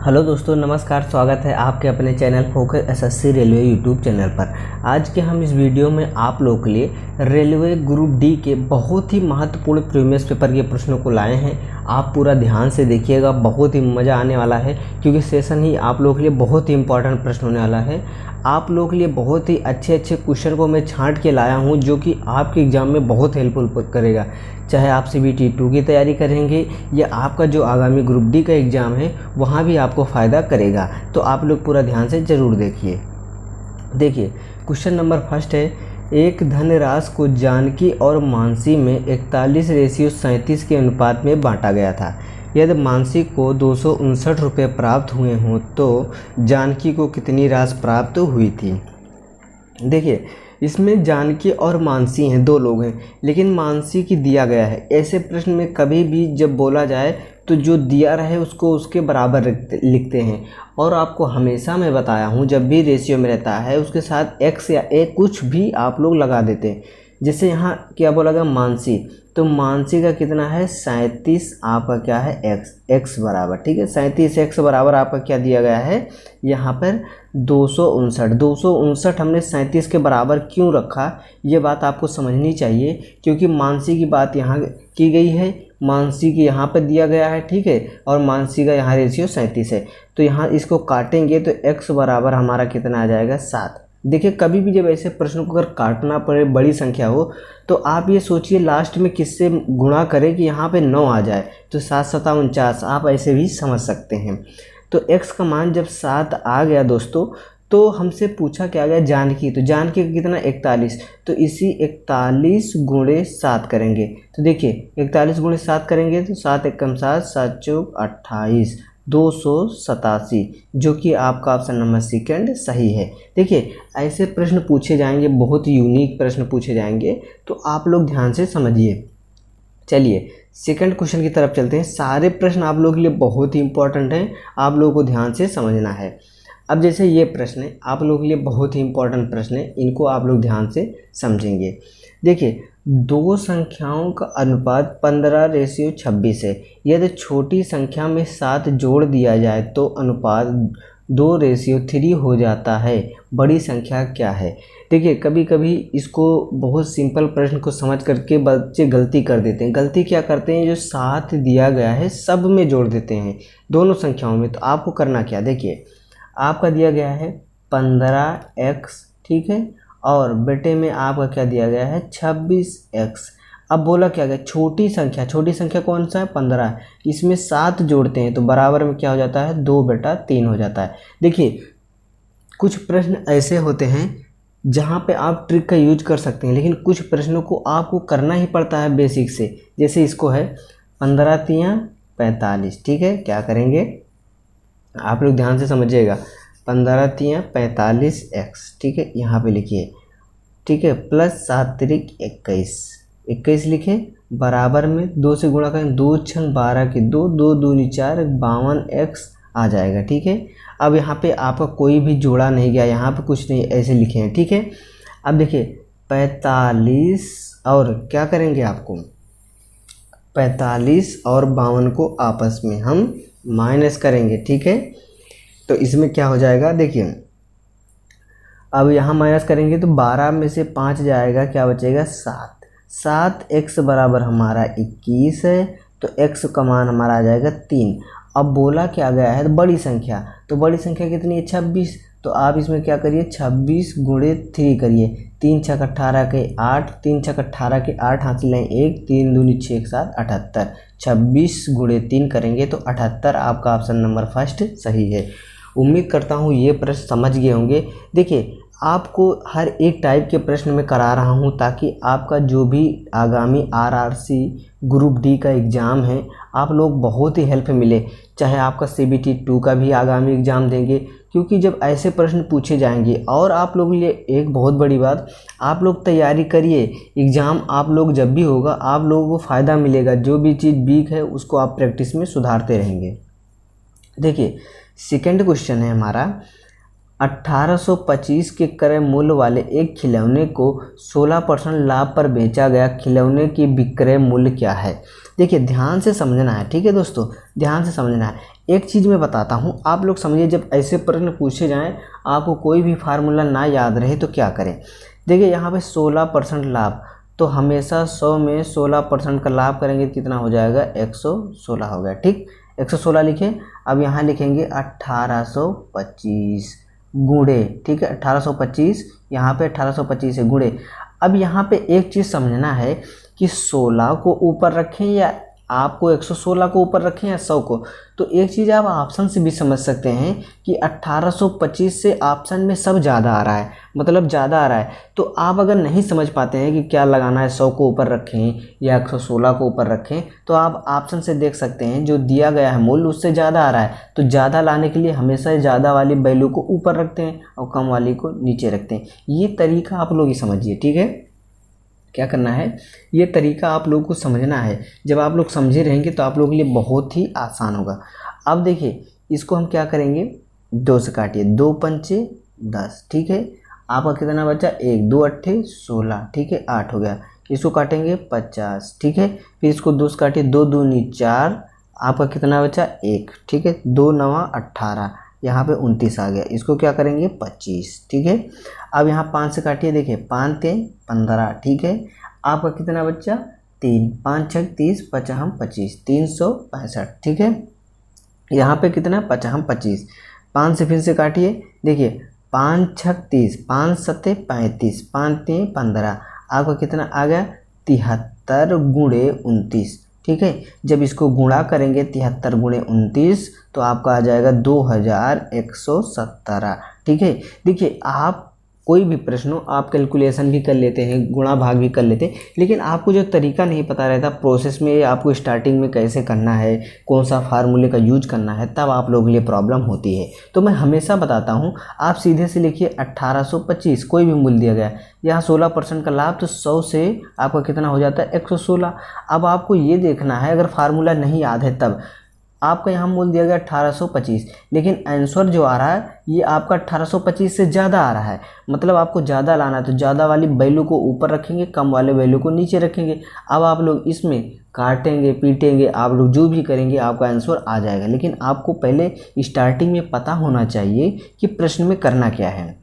Hello दोस्तों, नमस्कार। स्वागत है आपके अपने channel focus SSC railway YouTube channel पर। आज के हम इस वीडियो में आप लोगों के लिए रेलवे ग्रुप डी के बहुत ही महत्वपूर्ण प्रीवियस पेपर के प्रश्नों को लाए हैं। आप पूरा ध्यान से देखिएगा, बहुत ही मज़ा आने वाला है क्योंकि सेशन ही आप लोगों के लिए बहुत ही इंपॉर्टेंट प्रश्न होने वाला है। आप लोगों के लिए बहुत ही अच्छे क्वेश्चन को मैं छांट के लाया हूं जो कि आपके एग्ज़ाम में बहुत हेल्पफुल करेगा। चाहे आप CBT 2 की तैयारी करेंगे या आपका जो आगामी ग्रुप डी का एग्ज़ाम है वहाँ भी आपको फ़ायदा करेगा। तो आप लोग पूरा ध्यान से ज़रूर देखिए। क्वेश्चन नंबर फर्स्ट है, एक धनराशि को जानकी और मानसी में 41:37 के अनुपात में बांटा गया था। यदि मानसी को 259 रुपये प्राप्त हुए हों तो जानकी को कितनी राशि प्राप्त हुई थी। देखिए, इसमें जानकी और मानसी हैं, दो लोग हैं, लेकिन मानसी की दिया गया है। ऐसे प्रश्न में कभी भी जब बोला जाए तो जो दिया रहे उसको उसके बराबर लिखते हैं। और आपको हमेशा मैं बताया हूँ, जब भी रेशियो में रहता है उसके साथ x या a कुछ भी आप लोग लगा देते हैं। जैसे यहाँ क्या बोला गया, मानसी, तो मानसी का कितना है 37, आपका क्या है x बराबर, ठीक है, 37x बराबर आपका क्या दिया गया है यहाँ पर 259 हमने 37 के बराबर क्यों रखा, ये बात आपको समझनी चाहिए क्योंकि मानसी की बात यहाँ की गई है, मानसी की यहाँ पर दिया गया है, ठीक है, और मानसी का यहाँ रेशियो 37 है। तो यहाँ इसको काटेंगे तो x बराबर हमारा कितना आ जाएगा 7। देखिए, कभी भी जब ऐसे प्रश्नों को अगर काटना पड़े, बड़ी संख्या हो, तो आप ये सोचिए लास्ट में किससे गुणा करें कि यहाँ पे 9 आ जाए, तो 7 7 49, आप ऐसे भी समझ सकते हैं। तो x का मान जब 7 आ गया दोस्तों, तो हमसे पूछा क्या गया जानकी, तो जानकी का कितना 41, तो इसी 41 गुणे 7 करेंगे। तो देखिए 41 गुणे 7 करेंगे तो 7 एकम 7, 7 चौक 28, 287, जो कि आपका ऑप्शन नंबर सेकंड सही है। देखिए, ऐसे प्रश्न पूछे जाएंगे, बहुत यूनिक प्रश्न पूछे जाएंगे, तो आप लोग ध्यान से समझिए। चलिए सेकंड क्वेश्चन की तरफ चलते हैं। सारे प्रश्न आप लोगों के लिए बहुत ही इंपॉर्टेंट हैं, आप लोगों को ध्यान से समझना है। अब जैसे ये प्रश्न है आप लोगों के लिए बहुत ही इंपॉर्टेंट प्रश्न है, इनको आप लोग ध्यान से समझेंगे। देखिए, दो संख्याओं का अनुपात 15:26 है। यदि छोटी संख्या में 7 जोड़ दिया जाए तो अनुपात 2:3 हो जाता है। बड़ी संख्या क्या है। देखिए, कभी कभी इसको बहुत सिंपल प्रश्न को समझ करके बच्चे गलती कर देते हैं। गलती क्या करते हैं, जो 7 दिया गया है सब में जोड़ देते हैं, दोनों संख्याओं में। तो आपको करना क्या, देखिए आपका दिया गया है 15x, ठीक है, और बेटे में आपका क्या दिया गया है 26x। अब बोला क्या गया, छोटी संख्या कौन सा है 15, इसमें 7 जोड़ते हैं तो बराबर में क्या हो जाता है 2/3 हो जाता है। देखिए, कुछ प्रश्न ऐसे होते हैं जहाँ पे आप ट्रिक का यूज कर सकते हैं, लेकिन कुछ प्रश्नों को आपको करना ही पड़ता है बेसिक से। जैसे इसको है 15×3 45, ठीक है, क्या करेंगे आप लोग ध्यान से समझिएगा, 15×3 45x, ठीक है, यहाँ पे लिखिए, ठीक है, प्लस 7×3 21 लिखे, बराबर में 2 से गुणा करें, 2 छंग 12 के 2, 2 दूनी 4, 52x आ जाएगा, ठीक है। अब यहाँ पे आपका कोई भी जोड़ा नहीं गया, यहाँ पे कुछ नहीं, ऐसे लिखे हैं, ठीक है। अब देखिए 45 और क्या करेंगे, आपको 45 और 52 को आपस में हम माइनस करेंगे, ठीक है। तो इसमें क्या हो जाएगा, देखिए अब यहाँ माइनस करेंगे तो 12 में से 5 जाएगा, क्या बचेगा 7 x बराबर हमारा 21 है, तो x का मान हमारा आ जाएगा 3। अब बोला क्या गया है बड़ी संख्या, तो बड़ी संख्या कितनी है 26, तो आप इसमें क्या करिए 26 गुणे 3 करिए, 3 छक 18 के 8, 3 छक 18 के 8 हाथ लें 1, 3 दूनी 6 7 78, 26 गुणे 3 करेंगे तो 78, आपका ऑप्शन नंबर फर्स्ट सही है। उम्मीद करता हूँ ये प्रश्न समझ गए होंगे। देखिए, आपको हर एक टाइप के प्रश्न में करा रहा हूँ ताकि आपका जो भी आगामी RRC ग्रुप डी का एग्ज़ाम है आप लोग बहुत ही हेल्प मिले। चाहे आपका CBT 2 का भी आगामी एग्ज़ाम देंगे, क्योंकि जब ऐसे प्रश्न पूछे जाएंगे, और आप लोगों के लिए एक बहुत बड़ी बात, आप लोग तैयारी करिए, एग्ज़ाम आप लोग जब भी होगा आप लोगों को फ़ायदा मिलेगा। जो भी चीज़ वीक है उसको आप प्रैक्टिस में सुधारते रहेंगे। देखिए सेकंड क्वेश्चन है हमारा, 1825 के क्रय मूल्य वाले एक खिलौने को 16% लाभ पर बेचा गया खिलौने की विक्रय मूल्य क्या है। देखिए ध्यान से समझना है, ठीक है दोस्तों, ध्यान से समझना है। एक चीज़ मैं बताता हूँ, आप लोग समझिए, जब ऐसे प्रश्न पूछे जाएं, आपको कोई भी फार्मूला ना याद रहे तो क्या करें। देखिए यहाँ पे 16% लाभ, तो हमेशा 100 में 16% का लाभ करेंगे कितना हो जाएगा, 116 हो गया, ठीक। 116 लिखे। अब यहाँ लिखेंगे 1825 गुणे, ठीक है, 1825, यहाँ पे 1825 से गुणे। अब यहाँ पे एक चीज़ समझना है कि 16 को ऊपर रखें या आपको 116 को ऊपर रखें या 100 को। तो एक चीज़ आप ऑप्शन से भी समझ सकते हैं कि 1825 से ऑप्शन में सब ज़्यादा आ रहा है, मतलब ज़्यादा आ रहा है। तो आप अगर नहीं समझ पाते हैं कि क्या लगाना है, 100 को ऊपर रखें या 116 को ऊपर रखें, तो आप ऑप्शन से देख सकते हैं जो दिया गया है मूल्य उससे ज़्यादा आ रहा है। तो ज़्यादा लाने के लिए हमेशा ज़्यादा वाली वैल्यू को ऊपर रखते हैं और कम वाली को नीचे रखते हैं। ये तरीका आप लोग ही समझिए, ठीक है। क्या करना है, ये तरीका आप लोगों को समझना है। जब आप लोग समझे रहेंगे तो आप लोगों के लिए बहुत ही आसान होगा। अब देखिए इसको हम क्या करेंगे, 2 से काटिए, 2 पंचे 10, ठीक है। आपका कितना बचा, 1, 2 अट्ठे 16, ठीक है, 8 हो गया। इसको काटेंगे 50, ठीक है। फिर इसको 2 से काटिए, 2 दूनी 4, आपका कितना बचा, 1, ठीक है। 2 9 18, यहाँ पे 29 आ गया। इसको क्या करेंगे, 25, ठीक है। अब यहाँ 5 से काटिए, देखिए 5 3 15, ठीक है। आपका कितना बच्चा, 3, 5 6 30, 55 25, 365, ठीक है। यहाँ पे कितना, 55 25, 5 से फिर से काटिए, देखिए 5 6 30, 5 7 35, 5 3 15, आपका कितना आ गया, 73 गुणे 29, ठीक है। जब इसको गुणा करेंगे 73 गुणे 29 तो आपका आ जाएगा 2117, ठीक है। देखिए आप कोई भी प्रश्न हो, आप कैलकुलेशन भी कर लेते हैं, गुणा भाग भी कर लेते हैं, लेकिन आपको जो तरीका नहीं पता रहता प्रोसेस में, आपको स्टार्टिंग में कैसे करना है, कौन सा फार्मूले का यूज करना है, तब आप लोगों के लिए प्रॉब्लम होती है। तो मैं हमेशा बताता हूँ, आप सीधे से लिखिए 1825, कोई भी मूल्य दिया गया, यहाँ 16% का लाभ, तो 100 से आपका कितना हो जाता है, 116। अब आपको ये देखना है, अगर फार्मूला नहीं याद है तब आपका यहाँ मूल्य दिया गया 1825, लेकिन आंसर जो आ रहा है ये आपका 1825 से ज़्यादा आ रहा है, मतलब आपको ज़्यादा लाना है। तो ज़्यादा वाली वैल्यू को ऊपर रखेंगे, कम वाले वैल्यू को नीचे रखेंगे। अब आप लोग इसमें काटेंगे पीटेंगे, आप लोग जो भी करेंगे आपका आंसर आ जाएगा। लेकिन आपको पहले स्टार्टिंग में पता होना चाहिए कि प्रश्न में करना क्या है।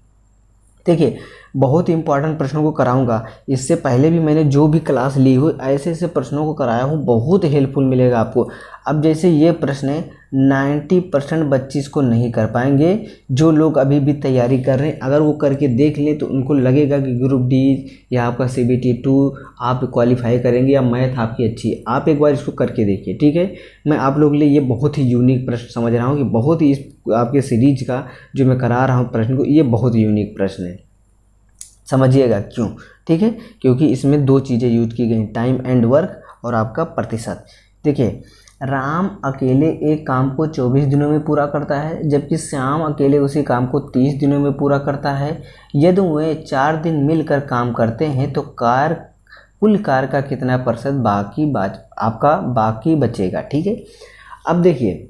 देखिए बहुत इंपॉर्टेंट प्रश्नों को कराऊंगा, इससे पहले भी मैंने जो भी क्लास ली हुई ऐसे ऐसे प्रश्नों को कराया हूँ, बहुत हेल्पफुल मिलेगा आपको। अब जैसे ये प्रश्न है, 90% बच्चे इसको नहीं कर पाएंगे। जो लोग अभी भी तैयारी कर रहे हैं, अगर वो करके देख लें तो उनको लगेगा कि ग्रुप डी या आपका CBT 2 आप क्वालिफाई करेंगे या मैथ आपकी अच्छी है। आप एक बार इसको करके देखिए, ठीक है। मैं आप लोगों के लिए ये बहुत ही यूनिक प्रश्न समझ रहा हूँ कि बहुत ही इस आपके सीरीज का जो मैं करा रहा हूँ प्रश्न को, ये बहुत यूनिक प्रश्न है, समझिएगा क्यों, ठीक है। क्योंकि इसमें 2 चीज़ें यूज की गई, टाइम एंड वर्क और आपका प्रतिशत। देखिए राम अकेले एक काम को 24 दिनों में पूरा करता है, जबकि श्याम अकेले उसी काम को 30 दिनों में पूरा करता है। यदि वे 4 दिन मिलकर काम करते हैं तो कुल कार्य का कितना प्रतिशत आपका बाकी बचेगा, ठीक है। अब देखिए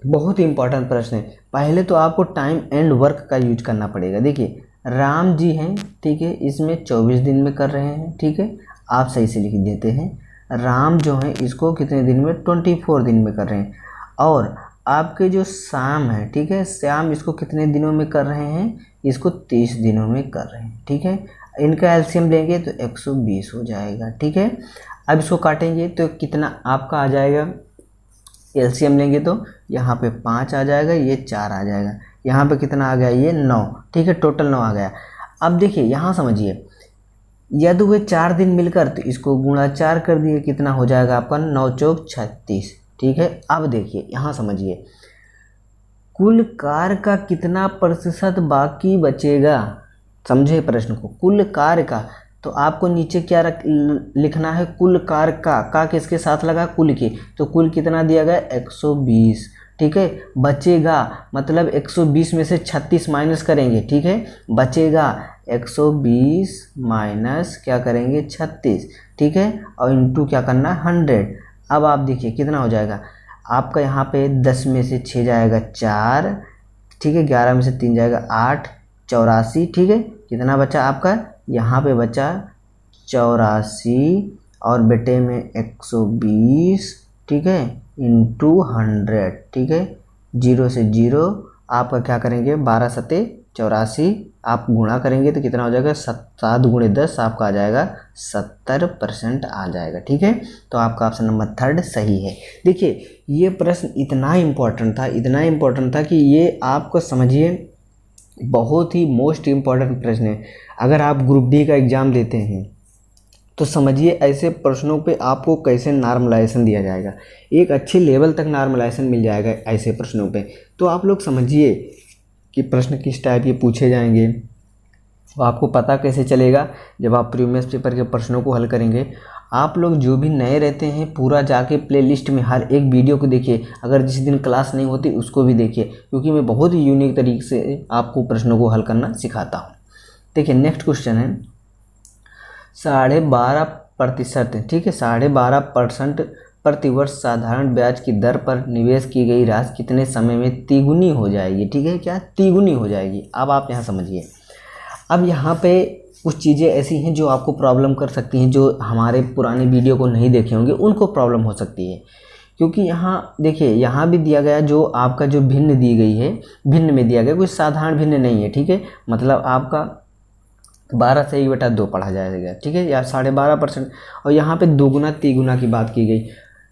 बहुत इंपॉर्टेंट प्रश्न है। पहले तो आपको टाइम एंड वर्क का यूज करना पड़ेगा। देखिए राम जी हैं, ठीक है, इसमें 24 दिन में कर रहे हैं, ठीक है, आप सही से लिख देते हैं। राम जो है इसको कितने दिन में, 24 दिन में कर रहे हैं। और आपके जो श्याम है, ठीक है, श्याम इसको कितने दिनों में कर रहे हैं, इसको 30 दिनों में कर रहे हैं, ठीक है। इनका एलसीएम लेंगे तो 120 हो जाएगा, ठीक है। अब इसको काटेंगे तो कितना आपका आ जाएगा, एलसीएम लेंगे तो यहाँ पे 5 आ जाएगा, ये 4 आ जाएगा, यहाँ पे कितना आ गया, ये 9, ठीक है, टोटल 9 आ गया। अब देखिए यहाँ समझिए, यदि वे 4 दिन मिलकर, तो इसको गुणा 4 कर दिए, कितना हो जाएगा आपका 9 चौक 36, ठीक है। अब देखिए यहाँ समझिए, कुल कार्य का कितना प्रतिशत बाकी बचेगा, समझे प्रश्न को, कुल कार्य का। तो आपको नीचे क्या लिखना है, कुल कार्य का किसके साथ लगा, कुल के, तो कुल कितना दिया गया 120, ठीक है। बचेगा मतलब 120 में से 36 माइनस करेंगे, ठीक है, बचेगा 120 माइनस क्या करेंगे 36, ठीक है, और इंटू क्या करना 100। अब आप देखिए कितना हो जाएगा आपका, यहाँ पे 10 में से 6 जाएगा 4, ठीक है, 11 में से 3 जाएगा 8, 84, ठीक है। कितना बचा आपका, यहाँ पे बचा 84 और बेटे में 120, ठीक है, इंटू 100, ठीक है। 0 से 0 आपका क्या करेंगे, 12 सत्ते 84, आप गुणा करेंगे तो कितना हो जाएगा, 7 गुणे 10 आपका आ जाएगा 70% आ जाएगा, ठीक है। तो आपका ऑप्शन नंबर 3 सही है। देखिए ये प्रश्न इतना इम्पोर्टेंट था कि ये आपको समझिए बहुत ही मोस्ट इम्पॉर्टेंट प्रश्न है। अगर आप ग्रुप डी का एग्ज़ाम देते हैं तो समझिए ऐसे प्रश्नों पे आपको कैसे नॉर्मलाइजेशन दिया जाएगा, एक अच्छे लेवल तक नॉर्मलाइजेशन मिल जाएगा ऐसे प्रश्नों पे। तो आप लोग समझिए कि प्रश्न किस टाइप के पूछे जाएंगे, आपको पता कैसे चलेगा जब आप प्रीवियस पेपर के प्रश्नों को हल करेंगे। आप लोग जो भी नए रहते हैं पूरा जाके प्लेलिस्ट में हर एक वीडियो को देखिए, अगर जिस दिन क्लास नहीं होती उसको भी देखिए, क्योंकि मैं बहुत ही यूनिक तरीके से आपको प्रश्नों को हल करना सिखाता हूँ। देखिए नेक्स्ट क्वेश्चन है 12.5%, ठीक है, 12.5% प्रतिवर्ष साधारण ब्याज की दर पर निवेश की गई राशि कितने समय में तिगुनी हो जाएगी, ठीक है, क्या तिगुनी हो जाएगी। अब आप यहाँ समझिए, अब यहाँ पे कुछ चीज़ें ऐसी हैं जो आपको प्रॉब्लम कर सकती हैं, जो हमारे पुराने वीडियो को नहीं देखे होंगे उनको प्रॉब्लम हो सकती है। क्योंकि यहाँ देखिए यहाँ भी दिया गया जो आपका जो भिन्न दी गई है, भिन्न में दिया गया, कोई साधारण भिन्न नहीं है, ठीक है। मतलब आपका 12 से 1/2 पढ़ा जाएगा, ठीक है, या 12.5%। और यहाँ पे 2 गुना 3 गुना की बात की गई।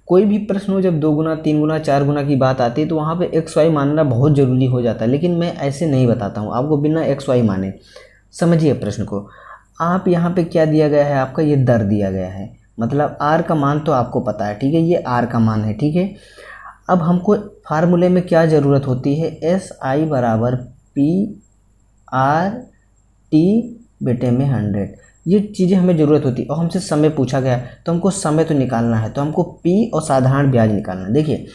कोई भी प्रश्न हो जब 2 गुना 3 गुना 4 गुना की बात आती है तो वहाँ पे XY मानना बहुत ज़रूरी हो जाता है, लेकिन मैं ऐसे नहीं बताता हूँ आपको बिना XY माने। समझिए प्रश्न को, आप यहाँ पे क्या दिया गया है, आपका ये दर दिया गया है, मतलब R का मान तो आपको पता है, ठीक है, ये R का मान है, ठीक है। अब हमको फार्मूले में क्या ज़रूरत होती है, SI बराबर PRT बेटे में 100, ये चीज़ें हमें ज़रूरत होती है। और हमसे समय पूछा गया तो हमको समय तो निकालना है, तो हमको P और साधारण ब्याज निकालना है। देखिए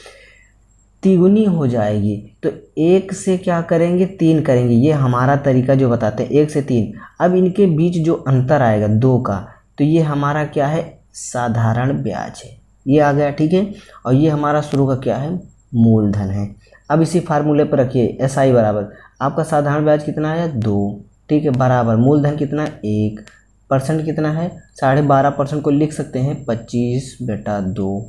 तिगुनी हो जाएगी तो 1 से क्या करेंगे, 3 करेंगे, ये हमारा तरीका जो बताते हैं 1 से 3। अब इनके बीच जो अंतर आएगा 2 का, तो ये हमारा क्या है, साधारण ब्याज है, ये आ गया, ठीक है। और ये हमारा शुरू का क्या है, मूलधन है। अब इसी फार्मूले पर रखिए, SI बराबर आपका साधारण ब्याज कितना है 2, ठीक है, बराबर मूलधन कितना 1, परसेंट कितना है 12.5% को लिख सकते हैं 25/2,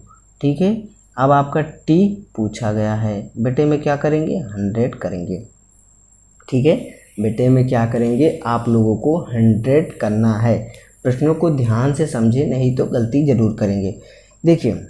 ठीक है। अब आपका T पूछा गया है, बेटे में क्या करेंगे 100 करेंगे, ठीक है, बेटे में क्या करेंगे, आप लोगों को 100 करना है। प्रश्नों को ध्यान से समझे, नहीं तो गलती ज़रूर करेंगे। देखिए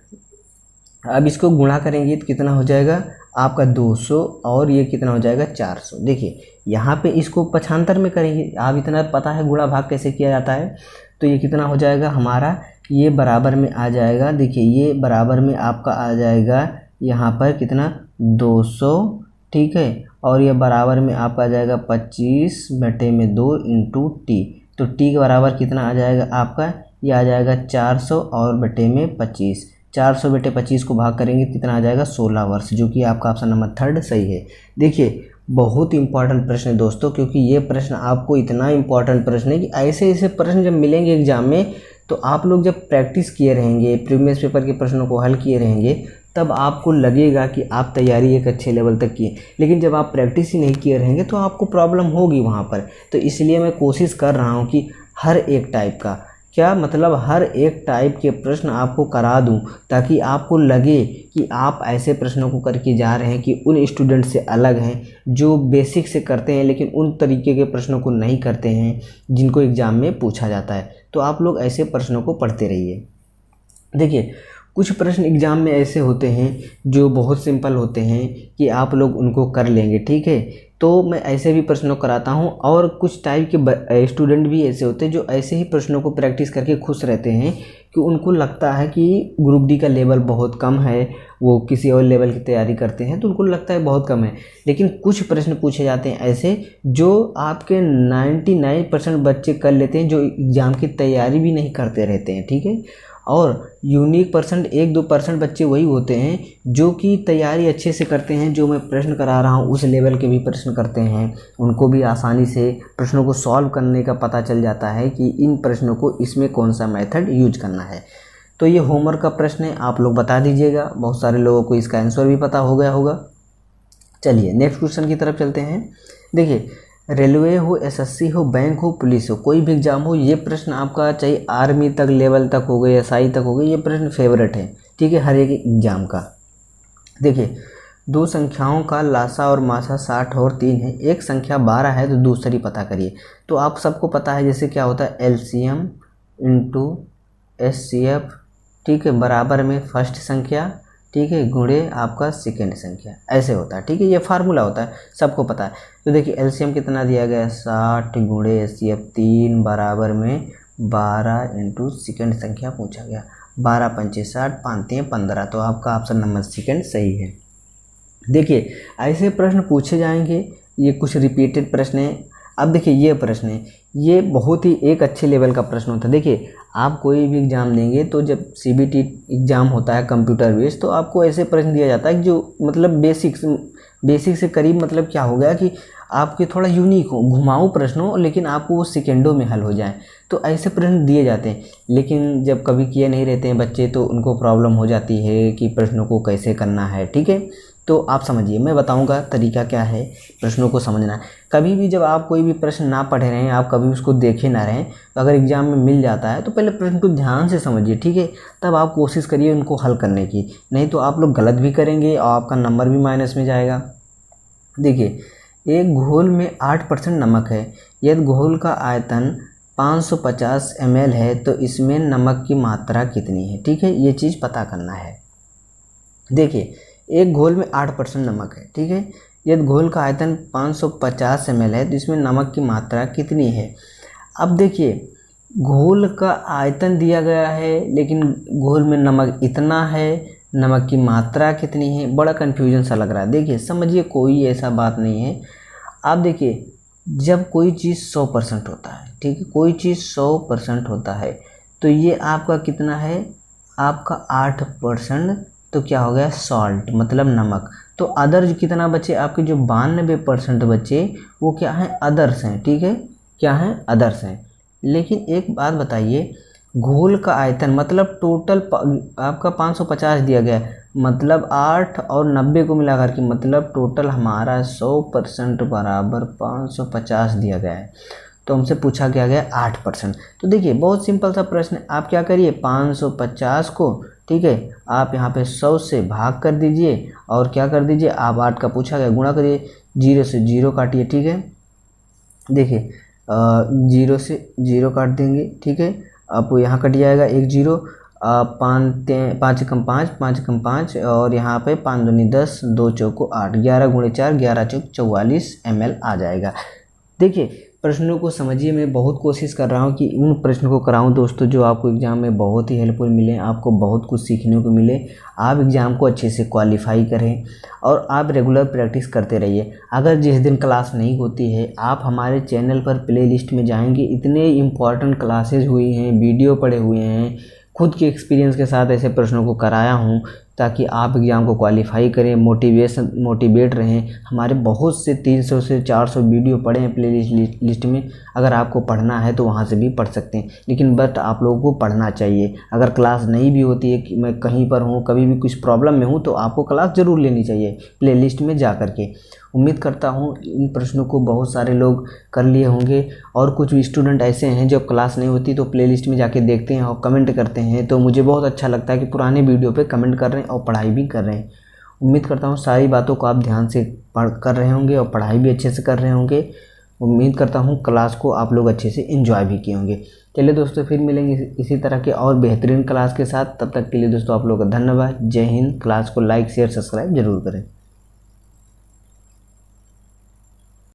अब इसको गुणा करेंगे तो कितना हो जाएगा आपका 200 और ये कितना हो जाएगा 400। देखिए यहाँ पे इसको पक्षांतर में करेंगे, आप इतना पता है गुणा भाग कैसे किया जाता है, तो ये कितना हो जाएगा हमारा, ये बराबर में आ जाएगा। देखिए ये बराबर में आपका आ जाएगा यहाँ पर कितना 200, ठीक है, और ये बराबर में आपका आ जाएगा 25/2 इंटू T। तो T के बराबर कितना आ जाएगा आपका, ये आ जाएगा 400 और बटे में 25, 400/25 को भाग करेंगे कितना आ जाएगा 16 वर्ष, जो कि आपका ऑप्शन नंबर 3 सही है। देखिए बहुत इंपॉर्टेंट प्रश्न है दोस्तों, क्योंकि ये प्रश्न आपको इतना इंपॉर्टेंट प्रश्न है कि ऐसे ऐसे प्रश्न जब मिलेंगे एग्जाम में तो आप लोग जब प्रैक्टिस किए रहेंगे, प्रीवियस पेपर के प्रश्नों को हल किए रहेंगे, तब आपको लगेगा कि आप तैयारी एक अच्छे लेवल तक किए। लेकिन जब आप प्रैक्टिस ही नहीं किए रहेंगे तो आपको प्रॉब्लम होगी वहाँ पर। तो इसलिए मैं कोशिश कर रहा हूँ कि हर एक टाइप का, क्या मतलब हर एक टाइप के प्रश्न आपको करा दूं, ताकि आपको लगे कि आप ऐसे प्रश्नों को करके जा रहे हैं कि उन स्टूडेंट से अलग हैं जो बेसिक से करते हैं लेकिन उन तरीके के प्रश्नों को नहीं करते हैं जिनको एग्ज़ाम में पूछा जाता है। तो आप लोग ऐसे प्रश्नों को पढ़ते रहिए। देखिए कुछ प्रश्न एग्ज़ाम में ऐसे होते हैं जो बहुत सिंपल होते हैं कि आप लोग उनको कर लेंगे, ठीक है, तो मैं ऐसे भी प्रश्नों कराता हूं। और कुछ टाइप के स्टूडेंट भी ऐसे होते हैं जो ऐसे ही प्रश्नों को प्रैक्टिस करके खुश रहते हैं कि उनको लगता है कि ग्रुप डी का लेवल बहुत कम है, वो किसी और लेवल की तैयारी करते हैं तो उनको लगता है बहुत कम है। लेकिन कुछ प्रश्न पूछे जाते हैं ऐसे जो आपके 99% बच्चे कर लेते हैं, जो एग्ज़ाम की तैयारी भी नहीं करते रहते हैं, ठीक है। और यूनिक परसेंट 1-2% बच्चे वही होते हैं जो कि तैयारी अच्छे से करते हैं, जो मैं प्रश्न करा रहा हूँ उस लेवल के भी प्रश्न करते हैं, उनको भी आसानी से प्रश्नों को सॉल्व करने का पता चल जाता है कि इन प्रश्नों को इसमें कौन सा मेथड यूज करना है। तो ये होमवर्क का प्रश्न है, आप लोग बता दीजिएगा, बहुत सारे लोगों को इसका आंसर भी पता हो गया होगा। चलिए नेक्स्ट क्वेश्चन की तरफ चलते हैं। देखिए, रेलवे हो, एसएससी हो, बैंक हो, पुलिस हो, कोई भी एग्जाम हो, ये प्रश्न आपका चाहे आर्मी तक लेवल तक हो गए, एसआई तक हो गए, ये प्रश्न फेवरेट है, ठीक है, हर एक एग्जाम का। देखिए, दो संख्याओं का लासा और मासा 60 और 3 है, एक संख्या 12 है तो दूसरी पता करिए। तो आप सबको पता है जैसे क्या होता है, एलसीएम इंटू एचसीएफ, ठीक है, बराबर में फर्स्ट संख्या, ठीक है, गुणे आपका सेकेंड संख्या, ऐसे होता है, ठीक है, ये फार्मूला होता है, सबको पता है। तो देखिए एलसीएम कितना दिया गया है, 60 गुणे एचसीएफ 3 बराबर में 12 इंटू सेकेंड संख्या पूछा गया, 12 पंचे 60, 5 15, तो आपका ऑप्शन नंबर सेकेंड सही है। देखिए ऐसे प्रश्न पूछे जाएंगे, ये कुछ रिपीटेड प्रश्न है। अब देखिए ये प्रश्न है, ये बहुत ही एक अच्छे लेवल का प्रश्न होता है। देखिए आप कोई भी एग्ज़ाम देंगे तो जब सीबीटी एग्ज़ाम होता है कंप्यूटर बेस्ड, तो आपको ऐसे प्रश्न दिया जाता है जो मतलब बेसिक से करीब, मतलब क्या हो गया कि आपके थोड़ा यूनिक हो, घुमाऊ प्रश्न हो, लेकिन आपको वो सेकेंडों में हल हो जाए, तो ऐसे प्रश्न दिए जाते हैं। लेकिन जब कभी किए नहीं रहते हैं बच्चे, तो उनको प्रॉब्लम हो जाती है कि प्रश्नों को कैसे करना है, ठीक है। तो आप समझिए, मैं बताऊंगा तरीका क्या है प्रश्नों को समझना है। कभी भी जब आप कोई भी प्रश्न ना पढ़े रहें, आप कभी उसको देखे ना रहें, तो अगर एग्जाम में मिल जाता है तो पहले प्रश्न को ध्यान से समझिए, ठीक है, तब आप कोशिश करिए उनको हल करने की, नहीं तो आप लोग गलत भी करेंगे और आपका नंबर भी माइनस में जाएगा। देखिए, एक घोल में 8% नमक है, यदि घोल का आयतन 550 ml है तो इसमें नमक की मात्रा कितनी है, ठीक है, ये चीज़ पता करना है। देखिए एक घोल में 8% नमक है, ठीक है, यदि घोल का आयतन 550 ml है तो इसमें नमक की मात्रा कितनी है। अब देखिए घोल का आयतन दिया गया है, लेकिन घोल में नमक इतना है, नमक की मात्रा कितनी है, बड़ा कन्फ्यूजन सा लग रहा है। देखिए समझिए, कोई ऐसा बात नहीं है। आप देखिए, जब कोई चीज़ 100% होता है, ठीक है, कोई चीज़ 100% होता है, तो ये आपका कितना है, आपका 8%, तो क्या हो गया, सॉल्ट मतलब नमक। तो अदर जो कितना बचे, आपके जो 92% बचे वो क्या है, अदर्स हैं, ठीक है, क्या है, अदर्स हैं। लेकिन एक बात बताइए, घोल का आयतन मतलब टोटल आपका 550 दिया गया है, मतलब 8 और 90 को मिलाकर के मतलब टोटल हमारा 100% बराबर 550 दिया गया है। तो हमसे पूछा गया 8%। तो देखिए बहुत सिंपल सा प्रश्न है, आप क्या करिए 550 को, ठीक है, आप यहाँ पे 100 से भाग कर दीजिए और क्या कर दीजिए, आप 8 का पूछा गया गुणा करिए, 0 से 0 काटिए, ठीक है। देखिए 0 से 0 काट देंगे, ठीक है, आपको यहाँ कट जाएगा 1 0, 5 कम 5, 5 कम 5 और यहाँ पे 5 दूनी 10, 2 चौको 8, 11 गुणे 4, 11 चौक 44 ml आ जाएगा। देखिए प्रश्नों को समझिए, मैं बहुत कोशिश कर रहा हूँ कि उन प्रश्नों को कराऊँ दोस्तों जो आपको एग्ज़ाम में बहुत ही हेल्पफुल मिले, आपको बहुत कुछ सीखने को मिले, आप एग्ज़ाम को अच्छे से क्वालिफाई करें और आप रेगुलर प्रैक्टिस करते रहिए। अगर जिस दिन क्लास नहीं होती है, आप हमारे चैनल पर प्लेलिस्ट में जाएंगे, इतने इम्पॉर्टेंट क्लासेज हुई हैं, वीडियो पड़े हुए हैं, खुद के एक्सपीरियंस के साथ ऐसे प्रश्नों को कराया हूँ ताकि आप एग्ज़ाम को क्वालिफाई करें, मोटिवेट रहें। हमारे बहुत से 300 से 400 वीडियो पड़े हैं प्ले लिस्ट में, अगर आपको पढ़ना है तो वहाँ से भी पढ़ सकते हैं, लेकिन बट आप लोगों को पढ़ना चाहिए। अगर क्लास नहीं भी होती है कि मैं कहीं पर हूँ, कभी भी कुछ प्रॉब्लम में हूँ, तो आपको क्लास ज़रूर लेनी चाहिए प्ले लिस्ट में जा कर के। उम्मीद करता हूँ इन प्रश्नों को बहुत सारे लोग कर लिए होंगे और कुछ स्टूडेंट ऐसे हैं जब क्लास नहीं होती तो प्लेलिस्ट में जाके देखते हैं और कमेंट करते हैं, तो मुझे बहुत अच्छा लगता है कि पुराने वीडियो पे कमेंट कर रहे हैं और पढ़ाई भी कर रहे हैं। उम्मीद करता हूँ सारी बातों को आप ध्यान से कर रहे होंगे और पढ़ाई भी अच्छे से कर रहे होंगे। उम्मीद करता हूँ क्लास को आप लोग अच्छे से एंजॉय भी किए होंगे। चलिए दोस्तों, फिर मिलेंगे इसी तरह के और बेहतरीन क्लास के साथ। तब तक के लिए दोस्तों आप लोगों का धन्यवाद। जय हिंद। क्लास को लाइक शेयर सब्सक्राइब जरूर करें।